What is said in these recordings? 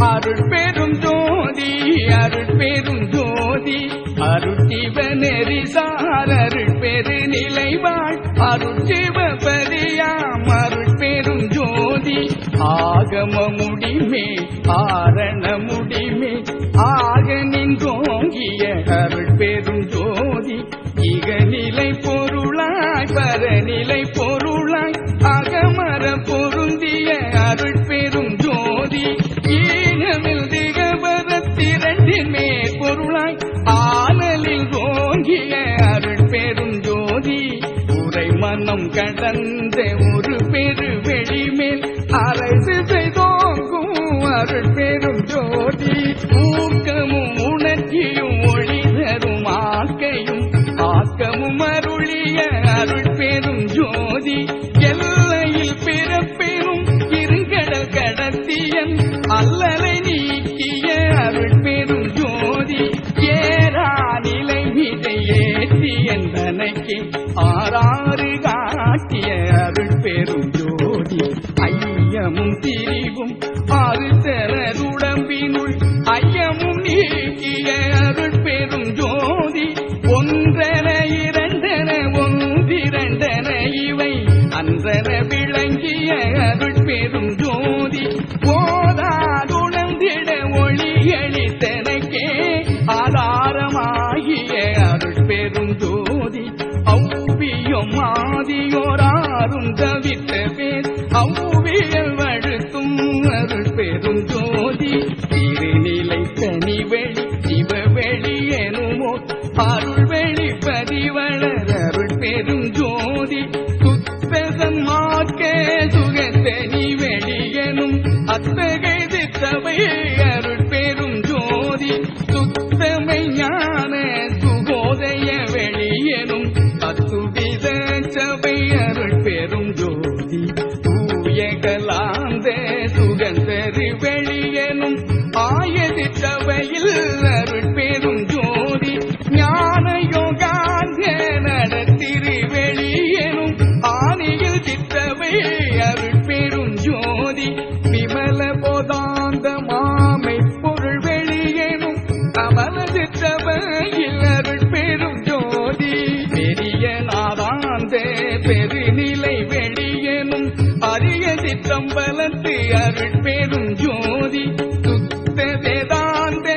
அருள் பெரும் ஜோதி அருள் பெரும் ஜோதி அருட்சிவனெறிசார் அருள் பெரு நிலைவாழ் அருட்சிவபதியாம் அருள் பெரும் ஜோதி ஆகம முடிமே ஆரண முடிமே ஆக நின்றோங்கிய அருள் பெரும் ஜோதி இகநிலை பொருளாய் பரநிலை பொருளாய் அகமர பொருந்திய அருள் பெரும் ஜோதி ஈனமில் திகவரத்திரண்டின் மேற் பொருளாய் ஆனலில் ஓங்கிய அருள் பெரும் ஜோதி உரை மனம் கடந்த ஒரு பெரு வெளிமேல் அரசு செய்தோங்கும் அருள் பெரும் ஜோதி ஊக்கமும் உணர்ச்சியும் ஒளி தரும் ஆக்கையும் ஆக்கமும் அருளிய அருள் பெரும் ஜோதி எல்லையில் பிறப்பெரும் இருங்கடல் கடத்தியன் அல்லலை நீக்கிய அருள் பெரும் ஜோதி ஏறா நிலை மீதை ஏற்றியன் தனக்கு ஆறாறு காட்டிய அருள் பெரும் ஜோதி ஐயமும் திரிவும் ஆறுதலுடம்பினுள் ஐயமும் நீக்கிய அருள் பெரும் ஜோதி ஒன்றென இரண்டென ஒன்றிரண்டென இவை அன்றென விளங்கிய அருள் பெரும் ஜோதி ஓதாதுணர்ந்திட ஒளியளித்தனக்கே ஆதாரமாகிய அருள் பெரும் ஜோதி அவ்வியம் ஆதியோராரும் தவிர்த்த பேர் அவ்வியல் வழுத்தும் அருள் பெரும் ஜோதி திருநிலை தனிவெளி சிவவெளி எனுமோ அருள் வெளி பதிவளர் அருள் பெரும் ஜோதி சுத்தசன்மாக்க சுகத்தனி வெளியெனும் அத்தகை தித்தவை அருள் பெரும் ஜோதி சுத்தமை ஞான சுகோதய வெளியெனும் அத்துவித சபை அருள் பெரும் ஜோதி தூயகலாந்த சுகந்தரி வெளியெனும் ஆயதி சபையில் அருள் பெரும் ஜோதி ஞான யோகாந்த நடத்திரு வெளியெனும் ஆணியில் சித்தவை அருள் பெரும் ஜோதி விமல போதாந்த மாமை பொருள் வெளியெனும் அமல சித்தவையில் அருள் பெரும் ஜோதி பெரிய நாதாந்த பெருநிலை வெளியெனும் அரிய சித்தம்பலத்து அருள் பெரும் ஜோதி சுத்த வேதாந்த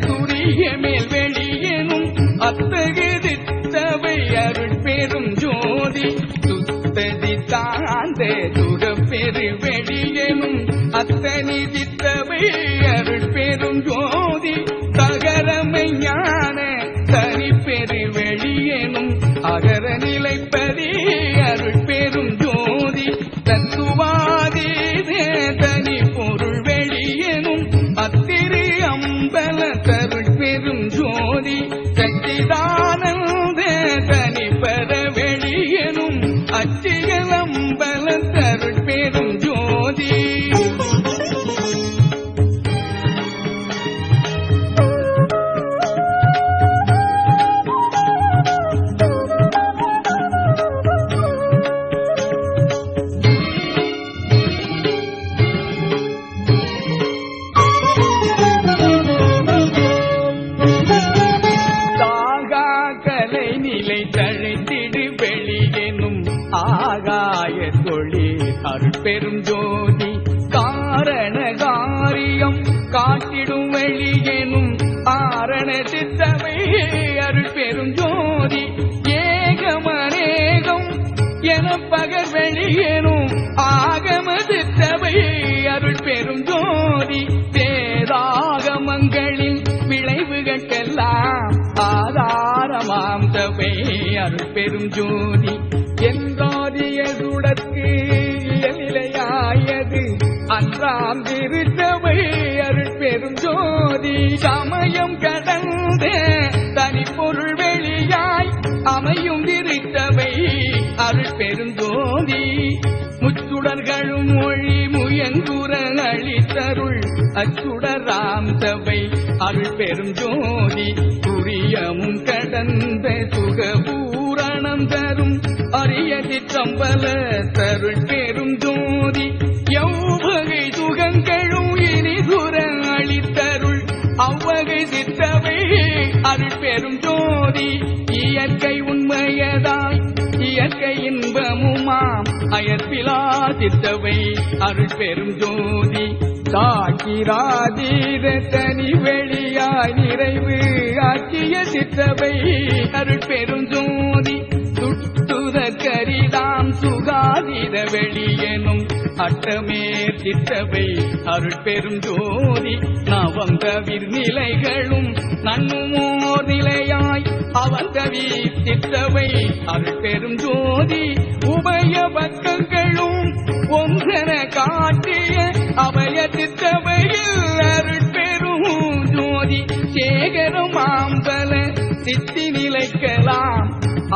துரிய மேல் வெளியெனும் அத்தகு தித்தவை அருள் பெரும் ஜோதி சுத்ததி தாந்த சுகப்பெரு வெளியெனும் அத்தனி தித்தவை அருள் பெரும் ஜோதி தகரமை ஞான தனி பெரு வெளியெனும் அகர நிலைப்பதி அருள் பெரும் ஜோதி தத்துவாதி தனி பொருள் வெளியெனும் அத்திரு அம்பல தருள் பெரும் ஜோதி சச்சிதானந்த தனி பர வெளியெனும் அச்சியல் அம்பல தருள் பெரும் ஜோதி பெரும் ஜோதி காரண காரியம் காட்டிடும் வெளியெனும் ஆரண சித்தவை அருள் பெரும் ஜோதி ஏகமநேகம் என பகர் வெளியெனும் ஆகம சித்தவை அருள் பெரும் ஜோதி வேதாகமங்களின் விளைவுகட்கெல்லாம் ஆதாரமாம் தவை அருள் பெரும் ஜோதி என்றாதிய சுடற்கு நிலையாயது அன்றாம் திருச்சபை அருள் பெரும் ஜோதி சமயம் கடந்த தனி பொருள் வெளியாய் அமையும் திருச்சபை அருள் பெரும் ஜோதி முச்சுடர்களும் மொழி முயங்குற அளித்தருள் அச்சுடராம் சபை அருள் பெரும் ஜோதி துரியமும் கடந்த சுகபூரணம் தரும் அரிய சிற்றம்பல தருள் பெரும் ஜோதி எவ்வகை சுகங்களும் இனி துர அருட்பெரும் ஜோதி இயற்கை உண்மையதாய் இயற்கை இன்பமுமாம் அயற்பிலா சித்தவை அருட்பெரும் ஜோதி சாக்கிராதீர தனி வெளியாய் நிறைவு ஆக்கிய சித்தவை அருட்பெரும் ஜோதி சுட்டுதற்கரிதாம் சுகாதீர வெளியெனும் அட்டமேற் சித்தவை அருட்பெரும் ஜோதி நவந்தவிர் நிலைகளும் நன்னுமோர் நிலையாய் அவந்தவி சித்தவை அருட்பெரும் ஜோதி உபய பக்கங்களும் ஒன்றென காட்டிய அபய சித்தவையில் அருட்பெரும் ஜோதி சேகரமாம் பல சித்தி நிலைக்கலாம்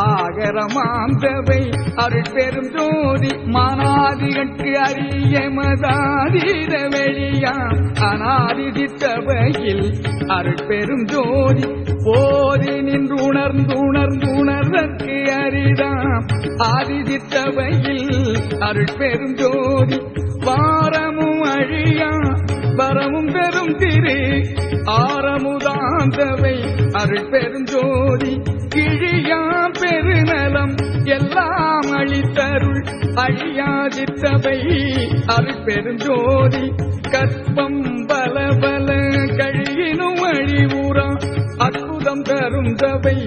ஆகரமாந்தவை அருட்பெரும் ஜோதி மனாதிகட்கு அறிய மதாதீர வெளியாம் அநாதி சித்தவையில் அருட்பெரும் ஜோதி போதி நின்று உணர்ந்துணர்ந்தற்கு அரிதாம் ஆதி சித்தவையில் அருட்பெரும் ஜோதி வாரமும் அழியா வரமும் பெரும் திரு ஆரமுதாந்தவை அருட்பெரும் ஜோதி கிழியா பெருநலம் எல்லாம் அளித்தருள் அழியாதித்தவை அருட்பெரும் ஜோதி கற்பம் பல பல கழியினும் அழிவுறா அற்புதம் தரும் தவை